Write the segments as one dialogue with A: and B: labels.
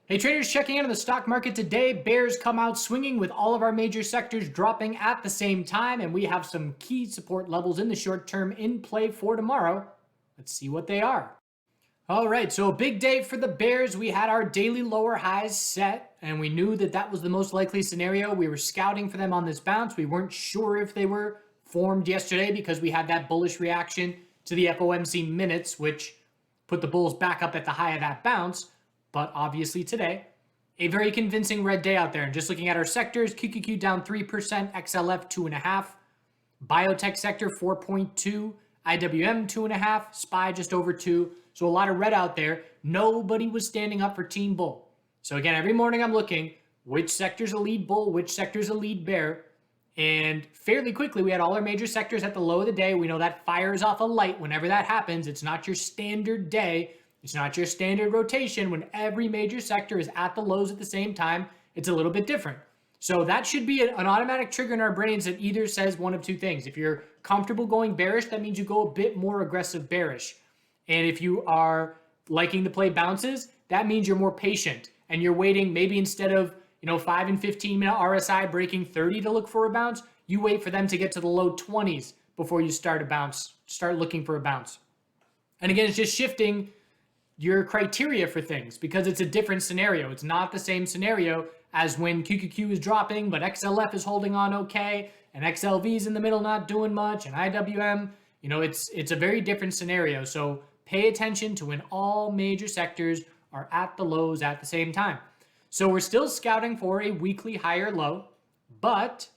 A: Hey traders, checking in on the stock market today. Bears come out swinging with all of our major sectors dropping at the same time, and we have some key support levels in the short term in play for tomorrow. Let's see what they are. All right, so a big day for the Bears. We had our daily lower highs set, and we knew that that was the most likely scenario. We were scouting for them on this bounce. We weren't sure if they were formed yesterday because we had that bullish reaction to the FOMC minutes, which put the bulls back up at the high of that bounce. But obviously today, a very convincing red day out there. And just looking at our sectors, QQQ down 3%, XLF 2.5%, biotech sector 4.2%, IWM 2.5%, SPY just over 2%. So a lot of red out there. Nobody was standing up for Team Bull. So again, every morning I'm looking which sector's a lead bull, which sector's a lead bear. And fairly quickly, we had all our major sectors at the low of the day. We know that fires off a light whenever that happens. It's not your standard day. It's not your standard rotation. When every major sector is at the lows at the same time, it's a little bit different. So that should be an automatic trigger in our brains that either says one of two things. If you're comfortable going bearish, that means you go a bit more aggressive bearish. And if you are liking to play bounces, that means you're more patient and you're waiting. Maybe instead of 5 and 15 minute RSI breaking 30 to look for a bounce, you wait for them to get to the low 20s before you start looking for a bounce. And again, it's just shifting your criteria for things because it's a different scenario. It's not the same scenario as when QQQ is dropping, but XLF is holding on okay, and XLV is in the middle not doing much, and IWM, it's a very different scenario. So pay attention to when all major sectors are at the lows at the same time. So we're still scouting for a weekly higher low, but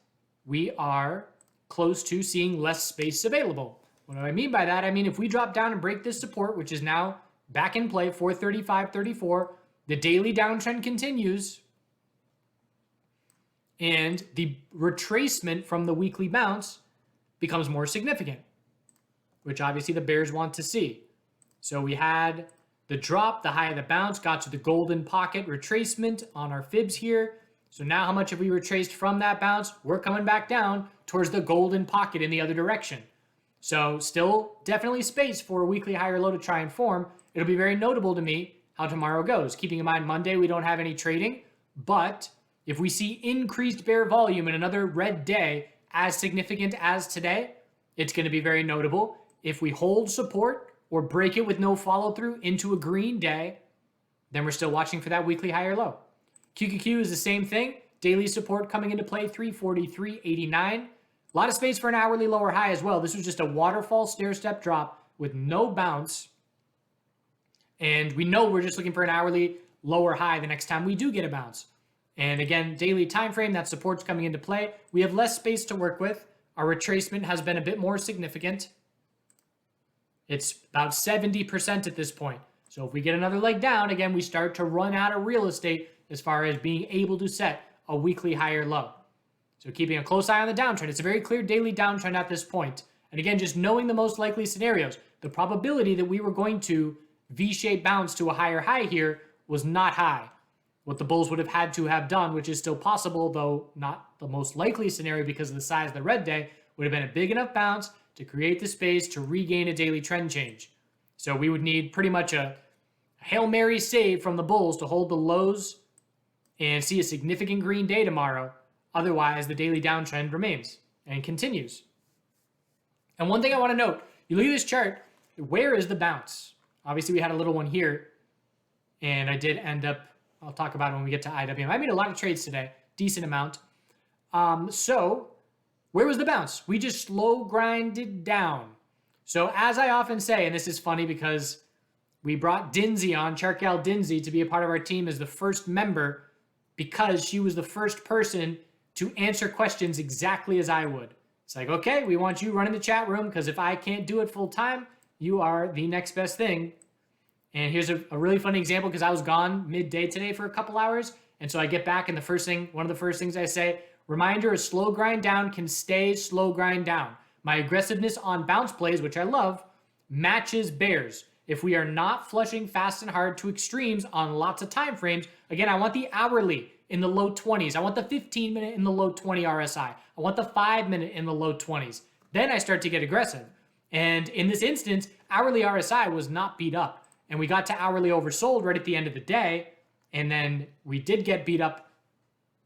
A: we are close to seeing less space available. What do I mean by that? I mean, if we drop down and break this support, which is now back in play, 435.34, the daily downtrend continues, and the retracement from the weekly bounce becomes more significant, which obviously the bears want to see. So we had the drop, the high of the bounce, got to the golden pocket retracement on our fibs here. So now how much have we retraced from that bounce? We're coming back down towards the golden pocket in the other direction. So still definitely space for a weekly higher low to try and form. It'll be very notable to me how tomorrow goes. Keeping in mind Monday we don't have any trading, but if we see increased bear volume in another red day as significant as today, it's going to be very notable. If we hold support or break it with no follow through into a green day, then we're still watching for that weekly higher low. QQQ is the same thing. Daily support coming into play, 343.89. A lot of space for an hourly lower high as well. This was just a waterfall stair step drop with no bounce. And we know we're just looking for an hourly lower high the next time we do get a bounce. And again, daily time frame, that support's coming into play. We have less space to work with. Our retracement has been a bit more significant. It's about 70% at this point. So if we get another leg down, again, we start to run out of real estate as far as being able to set a weekly higher low. So keeping a close eye on the downtrend. It's a very clear daily downtrend at this point. And again, just knowing the most likely scenarios, the probability that we were going to V-shaped bounce to a higher high here was not high. What the bulls would have had to have done, which is still possible, though not the most likely scenario because of the size of the red day, would have been a big enough bounce to create the space to regain a daily trend change. So we would need pretty much a Hail Mary save from the bulls to hold the lows and see a significant green day tomorrow. Otherwise, the daily downtrend remains and continues. And one thing I want to note, you look at this chart, where is the bounce? Obviously, we had a little one here, and I did end up, I'll talk about it when we get to IWM. I made a lot of trades today, decent amount. So where was the bounce? We just slow grinded down. So as I often say, and this is funny because we brought Dinsey on, Chartgal Dinsey, to be a part of our team as the first member because she was the first person to answer questions exactly as I would. It's like, okay, we want you running the chat room because if I can't do it full time, you are the next best thing. And here's a really funny example because I was gone midday today for a couple hours. And so I get back and one of the first things I say, reminder, a slow grind down can stay slow grind down. My aggressiveness on bounce plays, which I love, matches bears. If we are not flushing fast and hard to extremes on lots of time frames, again, I want the hourly in the low 20s. I want the 15 minute in the low 20 RSI. I want the 5 minute in the low 20s. Then I start to get aggressive. And in this instance, hourly RSI was not beat up. And we got to hourly oversold right at the end of the day. And then we did get beat up,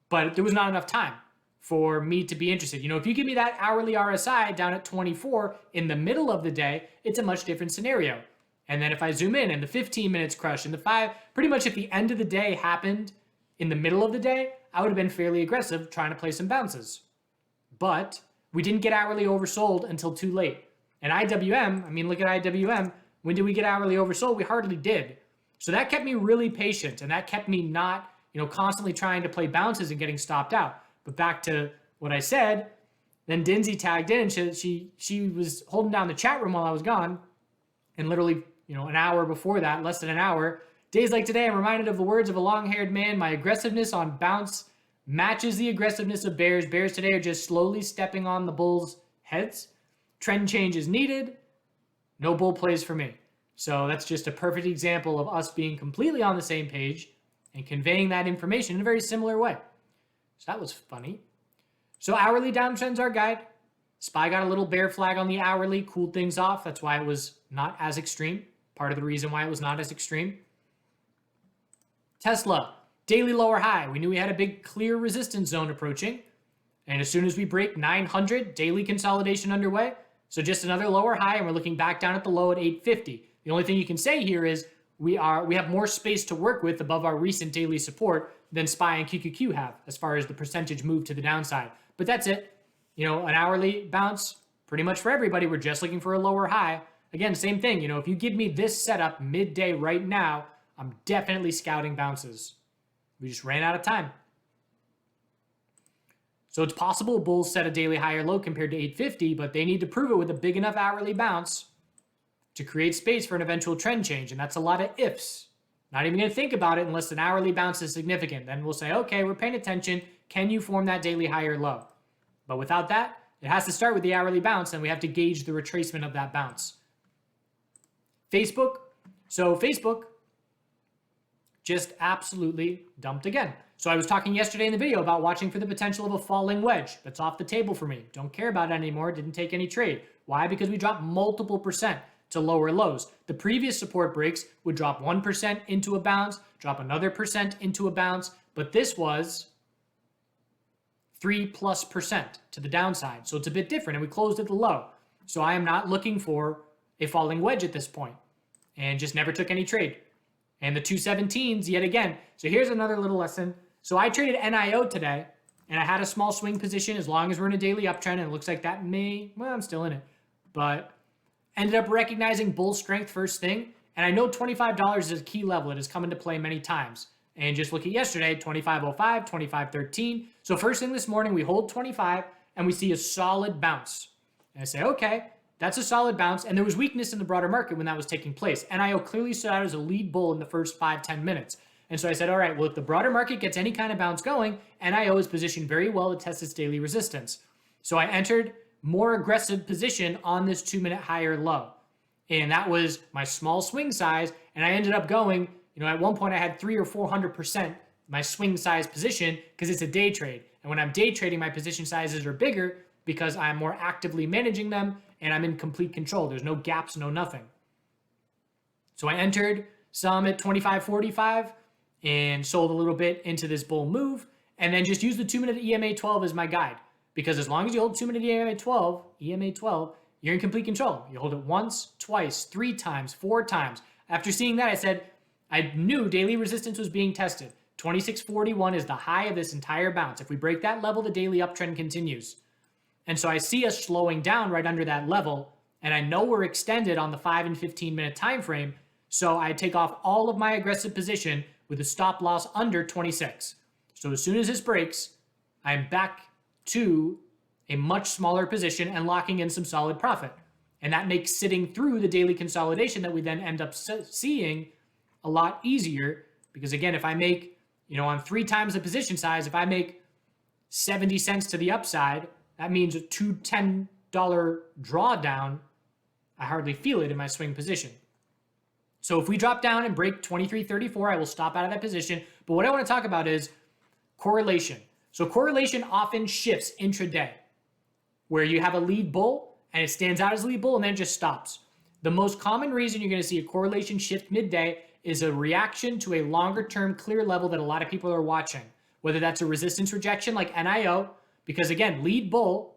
A: but there was not enough time for me to be interested. If you give me that hourly RSI down at 24 in the middle of the day, it's a much different scenario. And then if I zoom in and the 15 minutes crush and the 5, pretty much if the end of the day happened in the middle of the day, I would have been fairly aggressive trying to play some bounces. But we didn't get hourly oversold until too late. And IWM, look at IWM. When did we get hourly oversold? We hardly did. So that kept me really patient, and that kept me not, constantly trying to play bounces and getting stopped out. But back to what I said, then Dinzy tagged in, and she was holding down the chat room while I was gone. And literally, an hour before that, less than an hour, days like today, I'm reminded of the words of a long-haired man. My aggressiveness on bounce matches the aggressiveness of bears. Bears today are just slowly stepping on the bulls' heads. Trend change is needed. No bull plays for me. So that's just a perfect example of us being completely on the same page and conveying that information in a very similar way. So that was funny. So hourly downtrends our guide. SPY got a little bear flag on the hourly, cooled things off. That's why it was not as extreme. Part of the reason why it was not as extreme. Tesla, daily lower high. We knew we had a big clear resistance zone approaching. And as soon as we break 900, daily consolidation underway. So just another lower high, and we're looking back down at the low at 850. The only thing you can say here is we have more space to work with above our recent daily support than SPY and QQQ have as far as the percentage move to the downside. But that's it. An hourly bounce pretty much for everybody. We're just looking for a lower high. Again, same thing. If you give me this setup midday right now, I'm definitely scouting bounces. We just ran out of time. So it's possible bulls set a daily high or low compared to 850, but they need to prove it with a big enough hourly bounce to create space for an eventual trend change. And that's a lot of ifs. Not even going to think about it unless an hourly bounce is significant. Then we'll say, okay, we're paying attention. Can you form that daily high or low? But without that, it has to start with the hourly bounce, and we have to gauge the retracement of that bounce. Facebook. So Facebook just absolutely dumped again. So I was talking yesterday in the video about watching for the potential of a falling wedge. That's off the table for me. Don't care about it anymore. Didn't take any trade. Why? Because we dropped multiple percent to lower lows. The previous support breaks would drop 1% into a bounce, drop another percent into a bounce, but this was 3+% to the downside. So it's a bit different, and we closed at the low. So I am not looking for a falling wedge at this point, and just never took any trade. And the 217s yet again. So here's another little lesson. So I traded NIO today, and I had a small swing position as long as we're in a daily uptrend, and it looks like that I'm still in it, but ended up recognizing bull strength first thing. And I know $25 is a key level. It has come into play many times. And just look at yesterday, 25.05, 25.13. So first thing this morning, we hold 25 and we see a solid bounce. And I say, okay, that's a solid bounce. And there was weakness in the broader market when that was taking place. NIO clearly stood out as a lead bull in the first 5-10 minutes. And so I said, all right, well, if the broader market gets any kind of bounce going, NIO is positioned very well to test its daily resistance. So I entered more aggressive position on this 2-minute higher low. And that was my small swing size. And I ended up going, at one point I had 300 or 400% my swing size position because it's a day trade. And when I'm day trading, my position sizes are bigger because I'm more actively managing them and I'm in complete control. There's no gaps, no nothing. So I entered some at 25.45 and sold a little bit into this bull move, and then just use the 2-minute EMA 12 as my guide. Because as long as you hold 2-minute EMA 12, you're in complete control. You hold it once, twice, 3 times, 4 times. After seeing that, I said, I knew daily resistance was being tested. 26.41 is the high of this entire bounce. If we break that level, the daily uptrend continues. And so I see us slowing down right under that level, and I know we're extended on the 5 and 15-minute time frame, so I take off all of my aggressive position with a stop loss under 26. So as soon as this breaks, I'm back to a much smaller position and locking in some solid profit. And that makes sitting through the daily consolidation that we then end up seeing a lot easier, because again, if I make, on 3 times the position size, if I make 70 cents to the upside, that means a $210 drawdown. I hardly feel it in my swing position. So if we drop down and break 23.34, I will stop out of that position. But what I want to talk about is correlation. So correlation often shifts intraday, where you have a lead bull and it stands out as a lead bull and then it just stops. The most common reason you're going to see a correlation shift midday is a reaction to a longer term clear level that a lot of people are watching, whether that's a resistance rejection like NIO, because again, lead bull,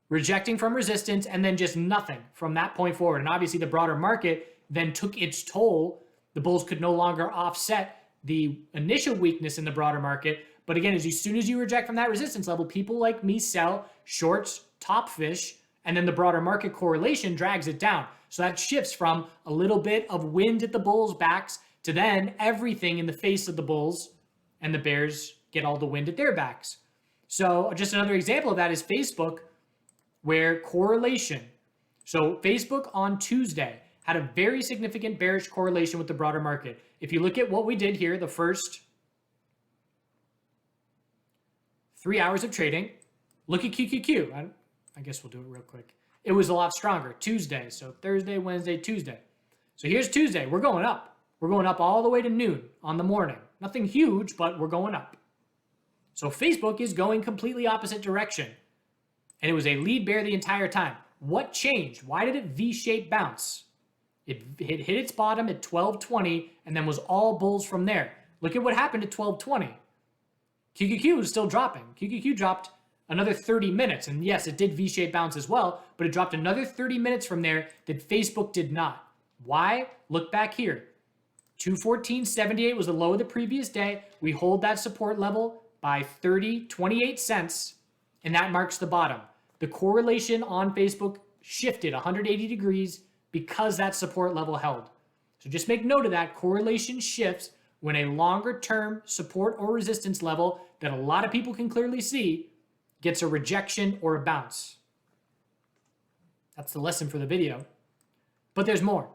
A: rejecting from resistance, and then just nothing from that point forward. And obviously the broader market then took its toll. The bulls could no longer offset the initial weakness in the broader market. But again, as soon as you reject from that resistance level, people like me sell shorts, top fish, and then the broader market correlation drags it down. So that shifts from a little bit of wind at the bulls' backs to then everything in the face of the bulls, and the bears get all the wind at their backs. So just another example of that is Facebook, where correlation. So Facebook on Tuesday had a very significant bearish correlation with the broader market. If you look at what we did here, the first 3 hours of trading, look at QQQ. I guess we'll do it real quick. It was a lot stronger. Tuesday, so Thursday, Wednesday, Tuesday. So here's Tuesday. We're going up. We're going up all the way to noon on the morning. Nothing huge, but we're going up. So Facebook is going completely opposite direction. And it was a lead bear the entire time. What changed? Why did it V-shaped bounce? It hit its bottom at 1220 and then was all bulls from there. Look at what happened at 1220. QQQ was still dropping. QQQ dropped another 30 minutes. And yes, it did V-shaped bounce as well, but it dropped another 30 minutes from there that Facebook did not. Why? Look back here. 214.78 was the low of the previous day. We hold that support level by 28 cents, and that marks the bottom. The correlation on Facebook shifted 180 degrees because that support level held. So just make note of that. Correlation shifts when a longer term support or resistance level that a lot of people can clearly see gets a rejection or a bounce. That's the lesson for the video. But there's more.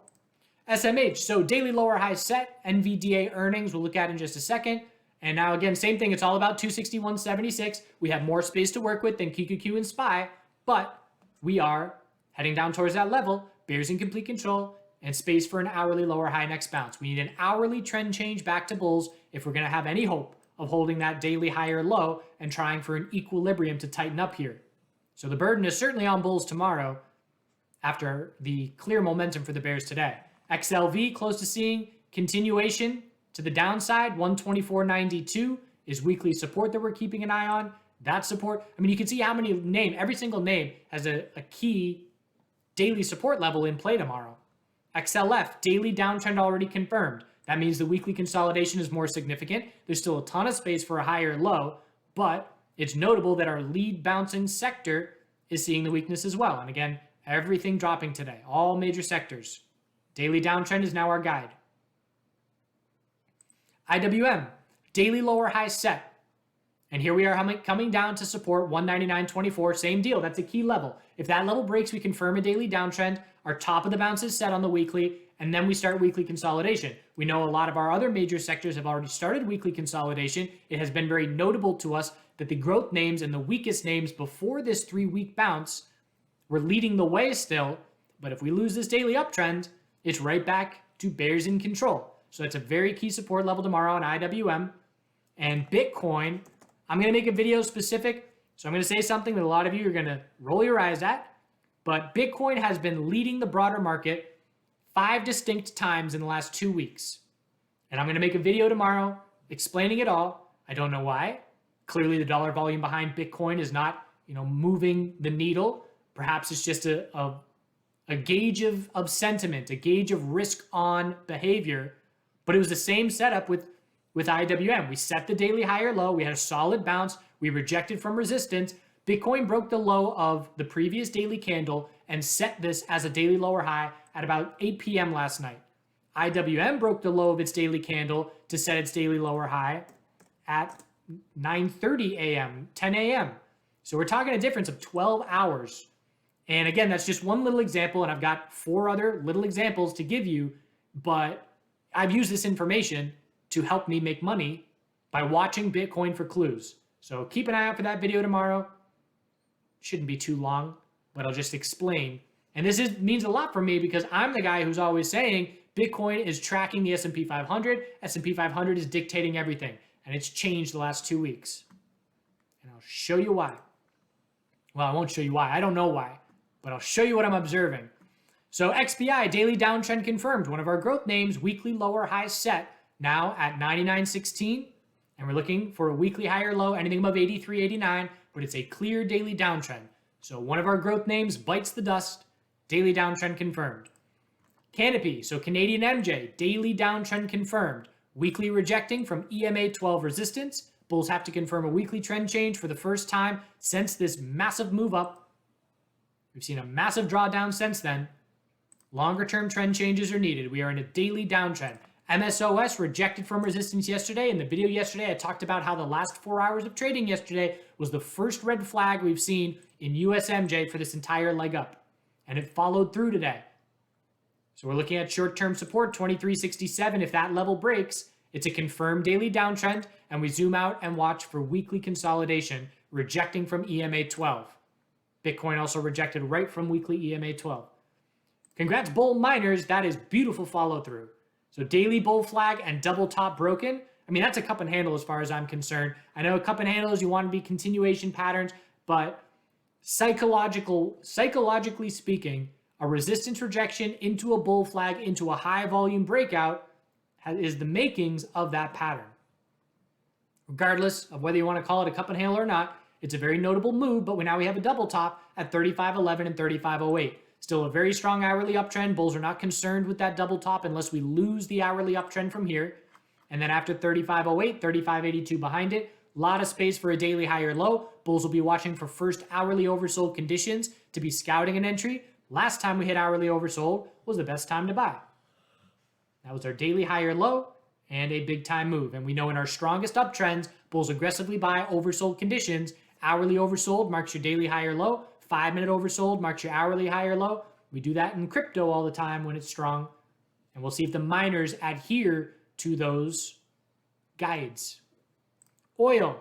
A: SMH, so daily lower high set, NVDA earnings, we'll look at in just a second. And now again, same thing, it's all about 261.76. We have more space to work with than QQQ and SPY, but we are heading down towards that level, bears in complete control, and space for an hourly lower high next bounce. We need an hourly trend change back to bulls if we're gonna have any hope of holding that daily higher low and trying for an equilibrium to tighten up here. So the burden is certainly on bulls tomorrow after the clear momentum for the bears today. XLV close to seeing continuation to the downside. 124.92 is weekly support that we're keeping an eye on. That support, I mean, you can see how many every single name has a key daily support level in play tomorrow. XLF, daily downtrend already confirmed. That means the weekly consolidation is more significant. There's still a ton of space for a higher low, but it's notable that our lead bouncing sector is seeing the weakness as well. And again, everything dropping today, all major sectors. Daily downtrend is now our guide. IWM, daily lower high set. And here we are coming down to support 199.24, same deal, that's a key level. If that level breaks, we confirm a daily downtrend, our top of the bounce is set on the weekly, and then we start weekly consolidation. We know a lot of our other major sectors have already started weekly consolidation. It has been very notable to us that the growth names and the weakest names before this 3-week bounce were leading the way still, but if we lose this daily uptrend, it's right back to bears in control. So that's a very key support level tomorrow on IWM. And Bitcoin, I'm going to make a video specific. So I'm going to say something that a lot of you are going to roll your eyes at. But Bitcoin has been leading the broader market 5 distinct times in the last 2 weeks. And I'm going to make a video tomorrow explaining it all. I don't know why. Clearly the dollar volume behind Bitcoin is not, moving the needle. Perhaps it's just a gauge of sentiment, a gauge of risk on behavior. But it was the same setup with IWM. We set the daily higher low. We had a solid bounce. We rejected from resistance. Bitcoin broke the low of the previous daily candle and set this as a daily lower high at about 8 p.m. last night. IWM broke the low of its daily candle to set its daily lower high at 9:30 a.m., 10 a.m. So we're talking a difference of 12 hours. And again, that's just one little example, and I've got 4 other little examples to give you, but I've used this information to help me make money by watching Bitcoin for clues. So keep an eye out for that video tomorrow. Shouldn't be too long, but I'll just explain. And this means a lot for me because I'm the guy who's always saying Bitcoin is tracking the S&P 500. S&P 500 is dictating everything, and it's changed the last 2 weeks. And I'll show you why. Well, I won't show you why. I don't know why, but I'll show you what I'm observing. So XPI, daily downtrend confirmed. One of our growth names, weekly lower high set, now at 99.16. And we're looking for a weekly higher low, anything above 83.89, but it's a clear daily downtrend. So one of our growth names bites the dust, daily downtrend confirmed. Canopy, so Canadian MJ, daily downtrend confirmed. Weekly rejecting from EMA 12 resistance. Bulls have to confirm a weekly trend change for the first time since this massive move up. We've seen a massive drawdown since then. Longer term trend changes are needed. We are in a daily downtrend. MSOS rejected from resistance yesterday. In the video yesterday, I talked about how the last 4 hours of trading yesterday was the first red flag we've seen in USMJ for this entire leg up. And it followed through today. So we're looking at short-term support, 23.67. If that level breaks, it's a confirmed daily downtrend, and we zoom out and watch for weekly consolidation, rejecting from EMA 12. Bitcoin also rejected right from weekly EMA 12. Congrats, bull miners. That is beautiful follow-through. So daily bull flag and double top broken. I mean, that's a cup and handle as far as I'm concerned. I know a cup and handle is you want to be continuation patterns, but psychologically speaking, a resistance rejection into a bull flag, into a high volume breakout is the makings of that pattern. Regardless of whether you want to call it a cup and handle or not, it's a very notable move, but now we have a double top at 35.11 and 35.08. Still a very strong hourly uptrend. Bulls are not concerned with that double top unless we lose the hourly uptrend from here. And then after 35.08, 35.82 behind it, a lot of space for a daily higher low. Bulls will be watching for first hourly oversold conditions to be scouting an entry. Last time we hit hourly oversold was the best time to buy. That was our daily higher low and a big time move. And we know in our strongest uptrends, bulls aggressively buy oversold conditions. Hourly oversold marks your daily higher low. 5-minute oversold marks your hourly higher low. We do that in crypto all the time when it's strong. And we'll see if the miners adhere to those guides. Oil.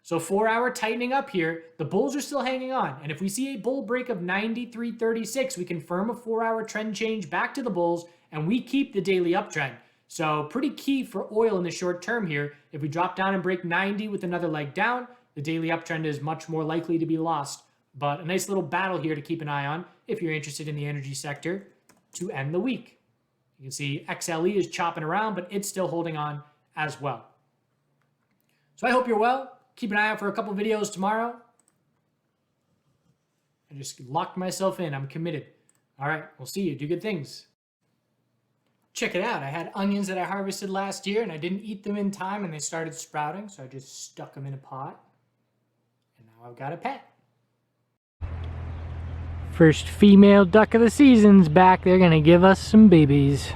A: So 4-hour tightening up here. The bulls are still hanging on. And if we see a bull break of 93.36, we confirm a 4-hour trend change back to the bulls, and we keep the daily uptrend. So pretty key for oil in the short term here. If we drop down and break 90 with another leg down, the daily uptrend is much more likely to be lost. But a nice little battle here to keep an eye on if you're interested in the energy sector to end the week. You can see XLE is chopping around, but it's still holding on as well. So I hope you're well. Keep an eye out for a couple videos tomorrow. I just locked myself in. I'm committed. All right, we'll see you. Do good things. Check it out. I had onions that I harvested last year, and I didn't eat them in time, and they started sprouting, so I just stuck them in a pot. And now I've got a pet. First female duck of the season's back. They're going to give us some babies.